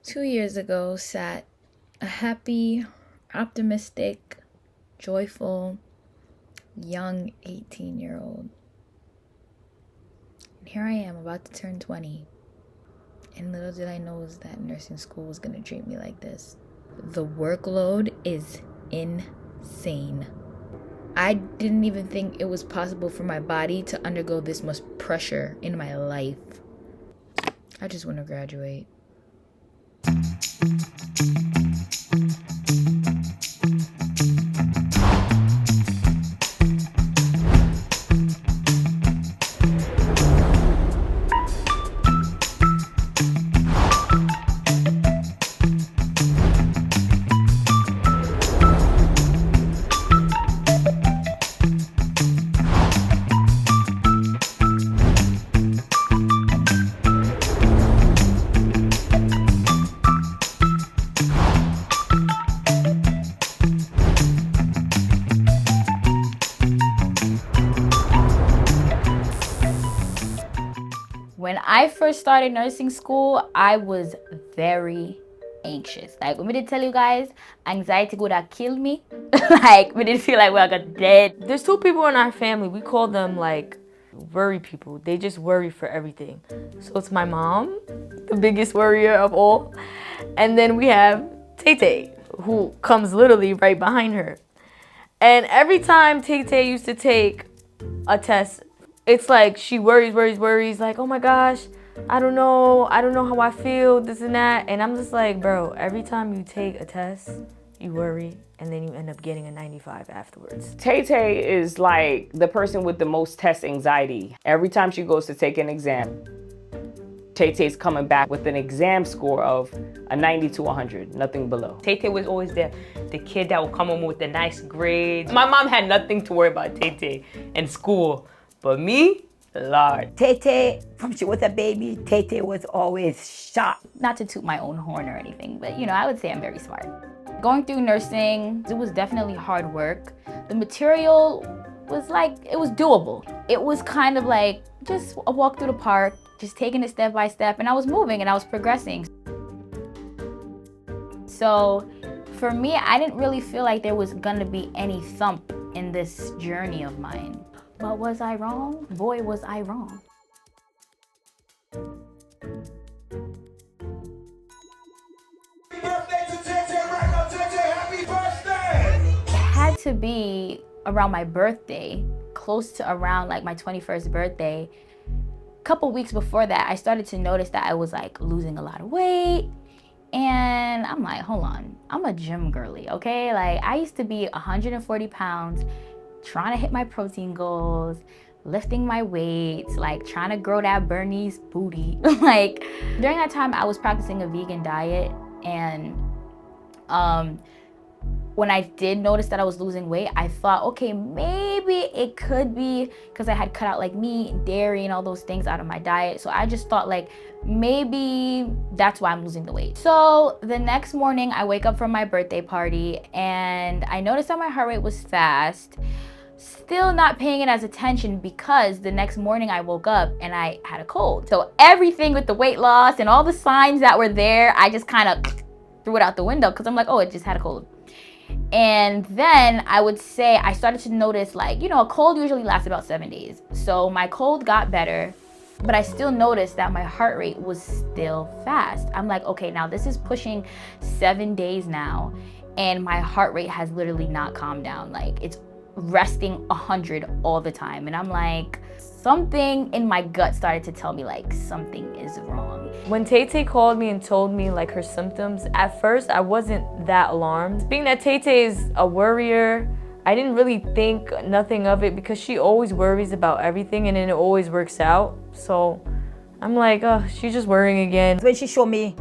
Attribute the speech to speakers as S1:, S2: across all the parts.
S1: 2 years ago sat a happy, optimistic, joyful, young 18-year-old. And here I am about to turn 20. And little did I know was that nursing school was going to treat me like this. The workload is insane. I didn't even think it was possible for my body to undergo this much pressure in my life. I just want to graduate. When I first started nursing school, I was very anxious. Like, let me tell you guys, anxiety would have killed me. Like, we didn't feel like we got dead.
S2: There's two people in our family. We call them like worry people. They just worry for everything. So it's my mom, the biggest worrier of all. And then we have Tay Tay, who comes literally right behind her. And every time Tay Tay used to take a test, it's like she worries, like, oh my gosh, I don't know how I feel, this and that. And I'm just like, bro, every time you take a test, you worry, and then you end up getting a 95 afterwards.
S3: Tay Tay is like the person with the most test anxiety. Every time she goes to take an exam, Tay Tay's coming back with an exam score of a 90 to 100, nothing below.
S4: Tay Tay was always the kid that would come home with the nice grades. My mom had nothing to worry about Tay Tay in school. But me, Lord.
S5: Tay Tay, from she was a baby, Tay Tay was always sharp.
S1: Not to toot my own horn or anything, but I would say I'm very smart. Going through nursing, it was definitely hard work. The material was it was doable. It was kind of like just a walk through the park, just taking it step by step, and I was moving and I was progressing. So for me, I didn't really feel like there was gonna be any thump in this journey of mine. But was I wrong? Boy, was I wrong.
S6: Happy birthday to Tay Tay right now. Tay Tay, happy birthday!
S1: It had to be around my birthday, close to around my 21st birthday. A couple weeks before that, I started to notice that I was losing a lot of weight. And I'm like, hold on, I'm a gym girly, okay? I used to be 140 pounds, trying to hit my protein goals, lifting my weights, trying to grow that Bernice booty. During that time, I was practicing a vegan diet, and when I did notice that I was losing weight, I thought, okay, maybe it could be because I had cut out meat and dairy and all those things out of my diet. So I just thought maybe that's why I'm losing the weight. So the next morning I wake up from my birthday party and I noticed that my heart rate was fast. Still not paying it as attention because the next morning I woke up and I had a cold. So everything with the weight loss and all the signs that were there, I just kind of threw it out the window because I'm like, oh, it just had a cold. And then I would say I started to notice a cold usually lasts about 7 days. So my cold got better, but I still noticed that my heart rate was still fast. I'm like, okay, now this is pushing 7 days now, and my heart rate has literally not calmed down. It's resting 100 all the time. And I'm like, something in my gut started to tell me something is wrong.
S2: When Tay Tay called me and told me her symptoms, at first I wasn't that alarmed. Being that Tay Tay is a worrier, I didn't really think nothing of it because she always worries about everything and then it always works out. So I'm like, oh, she's just worrying again.
S5: When she showed me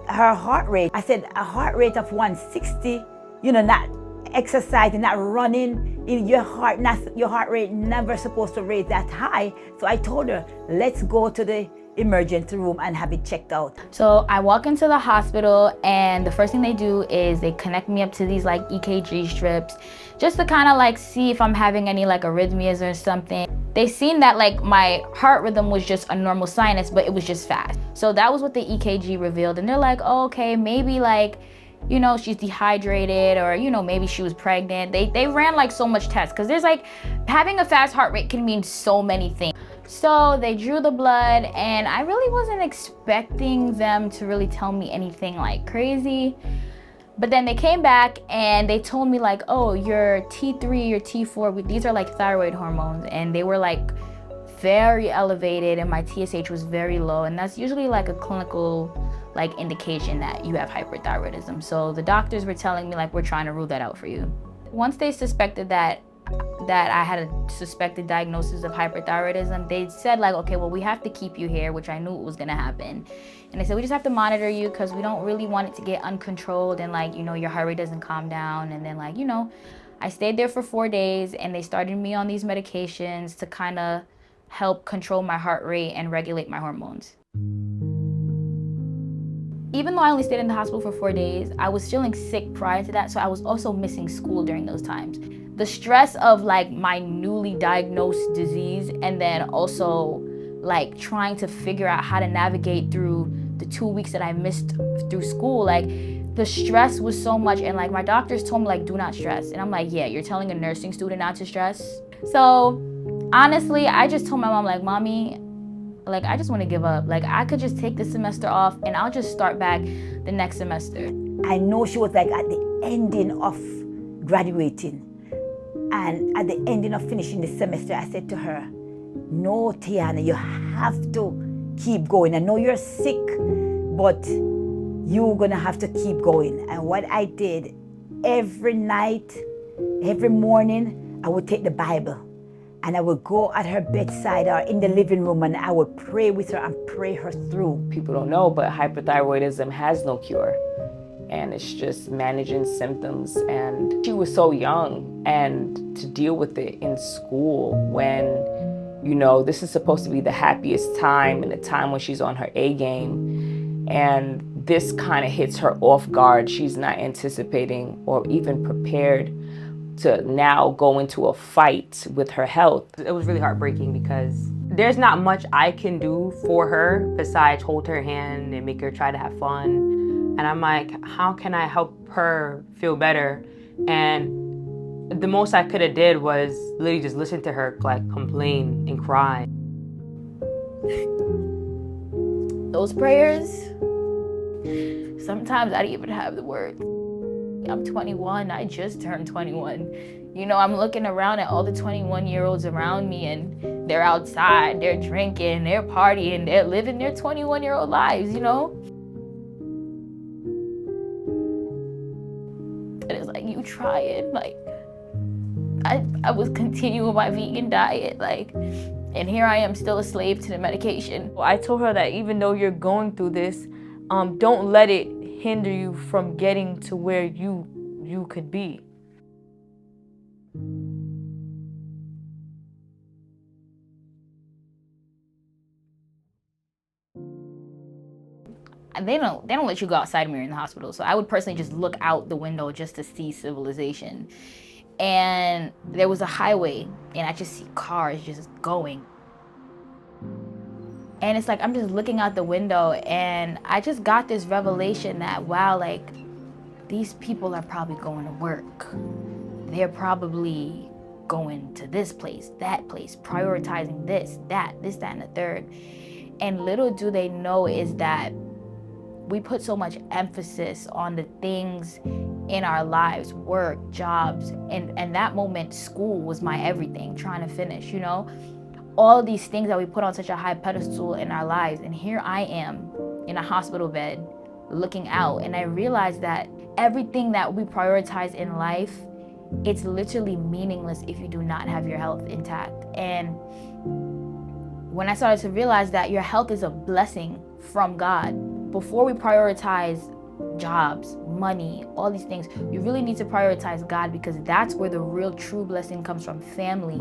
S5: her heart rate, I said a heart rate of 160, not exercising, not running, your heart rate never supposed to rate that high. So I told her, let's go to the emergency room and have it checked out.
S1: So I walk into the hospital and the first thing they do is they connect me up to these EKG strips just to kind of see if I'm having any arrhythmias or something. they seen that like my heart rhythm was just a normal sinus, but it was just fast. So that was what the EKG revealed. And they're like, oh, okay, maybe like, you know, she's dehydrated, or, you know, maybe she was pregnant. They ran like so much tests, because there's like, having a fast heart rate can mean so many things. So they drew the blood, and I really wasn't expecting them to really tell me anything like crazy. But then they came back and they told me like, oh, your T3, your T4, these are like thyroid hormones, and they were like very elevated, and my TSH was very low, and that's usually like a clinical like indication that you have hyperthyroidism. So the doctors were telling me like, we're trying to rule that out for you. Once they suspected that I had a suspected diagnosis of hyperthyroidism, they said like, okay, well, we have to keep you here, which I knew it was gonna happen. And they said, we just have to monitor you because we don't really want it to get uncontrolled and like, you know, your heart rate doesn't calm down. And then like, you know, I stayed there for 4 days, and they started me on these medications to kind of help control my heart rate and regulate my hormones. Even though I only stayed in the hospital for 4 days, I was feeling sick prior to that, so I was also missing school during those times. The stress of like my newly diagnosed disease, and then also like trying to figure out how to navigate through the 2 weeks that I missed through school, like the stress was so much. And like my doctors told me like, do not stress. And I'm like, yeah, you're telling a nursing student not to stress? So honestly, I just told my mom like, mommy, like I just want to give up. Like I could just take this semester off and I'll just start back the next semester.
S5: I know she was like at the ending of graduating, and at the ending of finishing the semester, I said to her, no, Tiana, you have to keep going. I know you're sick, but you're gonna have to keep going. And what I did, every night, every morning, I would take the Bible and I would go at her bedside or in the living room, and I would pray with her and pray her through.
S3: People don't know, but hyperthyroidism has no cure. And it's just managing symptoms. And she was so young, and to deal with it in school when, you know, this is supposed to be the happiest time and the time when she's on her A game. And this kind of hits her off guard. She's not anticipating or even prepared to now go into a fight with her health.
S4: It was really heartbreaking because there's not much I can do for her besides hold her hand and make her try to have fun. And I'm like, how can I help her feel better? And the most I could have did was literally just listen to her like complain and cry.
S1: Those prayers, sometimes I didn't even have the words. I'm 21, I just turned 21. You know, I'm looking around at all the 21-year-olds around me, and they're outside, they're drinking, they're partying, they're living their 21-year-old lives, you know? And it's like, you trying, like, I was continuing my vegan diet, like, and here I am still a slave to the medication.
S2: I told her that even though you're going through this, don't let it hinder you from getting to where you could be.
S1: They don't let you go outside when you're in the hospital. So I would personally just look out the window just to see civilization. And there was a highway, and I just see cars just going. And it's like, I'm just looking out the window, and I just got this revelation that, wow, like, these people are probably going to work. They're probably going to this place, that place, prioritizing this, that, and the third. And little do they know is that we put so much emphasis on the things in our lives, work, jobs, and that moment, school was my everything, trying to finish, you know? All of these things that we put on such a high pedestal in our lives. And here I am in a hospital bed looking out, and I realized that everything that we prioritize in life, it's literally meaningless if you do not have your health intact. And when I started to realize that your health is a blessing from God, before we prioritize jobs, money, all these things, you really need to prioritize God, because that's where the real true blessing comes from. Family,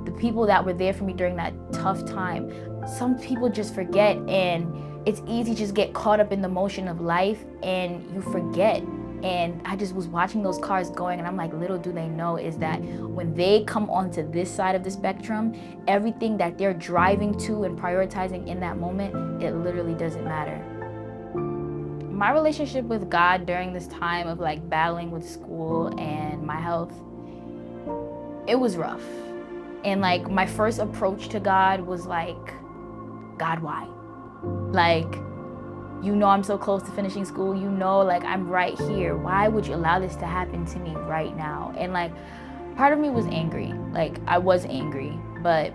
S1: the people that were there for me during that tough time. Some people just forget, and it's easy to just get caught up in the motion of life, and you forget And I just was watching those cars going, and I'm like, little do they know is that when they come onto this side of the spectrum, everything that they're driving to and prioritizing in that moment, it literally doesn't matter. My relationship with God during this time of like battling with school and my health, it was rough. And like my first approach to God was like, God, why? Like, you know I'm so close to finishing school. You know, like I'm right here. Why would you allow this to happen to me right now? And like, part of me was angry. Like I was angry, but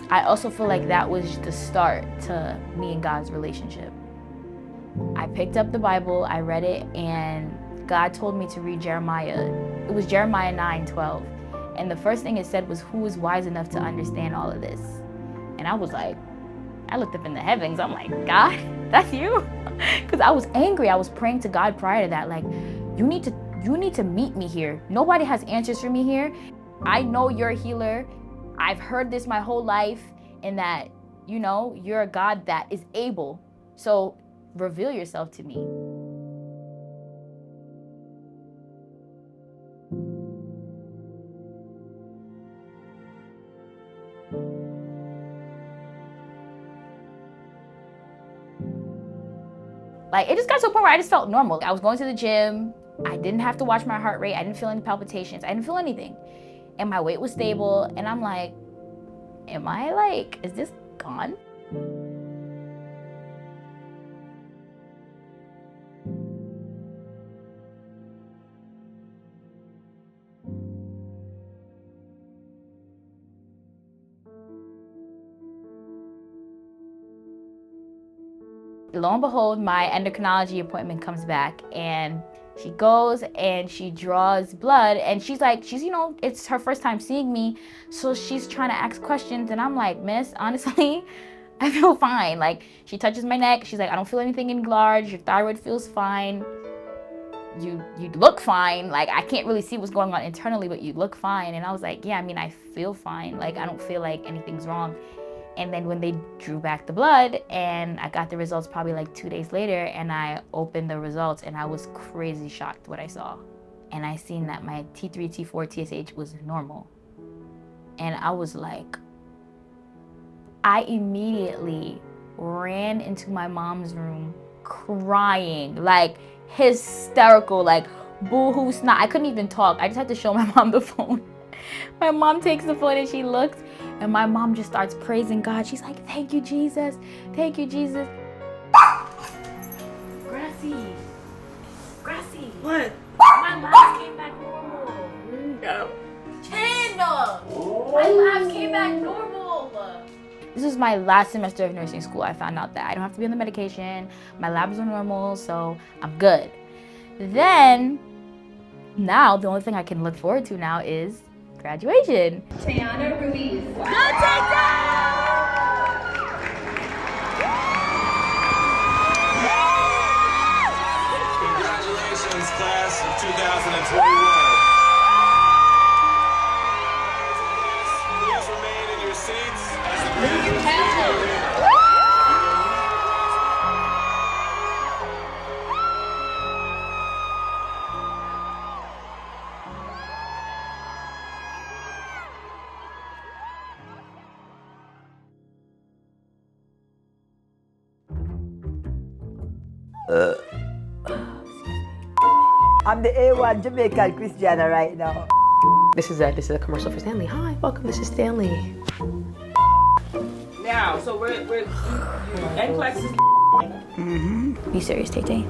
S1: I also feel like that was the start to me and God's relationship. I picked up the Bible, I read it, and God told me to read Jeremiah. It was Jeremiah 9:12. And the first thing it said was, who is wise enough to understand all of this? And I was like, I looked up in the heavens. I'm like, God, that's you? Because I was angry. I was praying to God prior to that. Like, you need to meet me here. Nobody has answers for me here. I know you're a healer. I've heard this my whole life, and that, you know, you're a God that is able. So reveal yourself to me. Like, it just got to a point where I just felt normal. I was going to the gym. I didn't have to watch my heart rate. I didn't feel any palpitations. I didn't feel anything. And my weight was stable. And I'm like, is this gone? Lo and behold, my endocrinology appointment comes back, and she goes and she draws blood, and she's you know, it's her first time seeing me, so she's trying to ask questions, and I'm like, miss, honestly, I feel fine. Like, she touches my neck, she's like, I don't feel anything enlarged, your thyroid feels fine, you look fine. Like, I can't really see what's going on internally, but you look fine. And I was like, yeah, I mean, I feel fine. Like, I don't feel like anything's wrong. And then when they drew back the blood, and I got the results probably like 2 days later, and I opened the results, and I was crazy shocked what I saw. And I seen that my T3, T4, TSH was normal. And I was like, I immediately ran into my mom's room crying, like hysterical, like boo-hoo snot. I couldn't even talk. I just had to show my mom the phone. My mom takes the phone and she looks, and my mom just starts praising God. She's like, thank you, Jesus. Thank you, Jesus. Gracie.
S2: What?
S1: My labs came back normal.
S2: Yeah.
S1: Chin! My labs came back normal. This was my last semester of nursing school. I found out that I don't have to be on the medication. My labs are normal, so I'm good. Then, now the only thing I can look forward to now is graduation.
S7: Tayana Ruiz.
S6: Congratulations, class of 2021. Please remain in your seats as the graduates begin.
S5: I'm the A1 Jamaican Christiana right now.
S4: This is a commercial for Stanley. Hi, welcome. This is Stanley.
S3: Now, so we're NCLEX is
S1: Be serious, Tay Tay.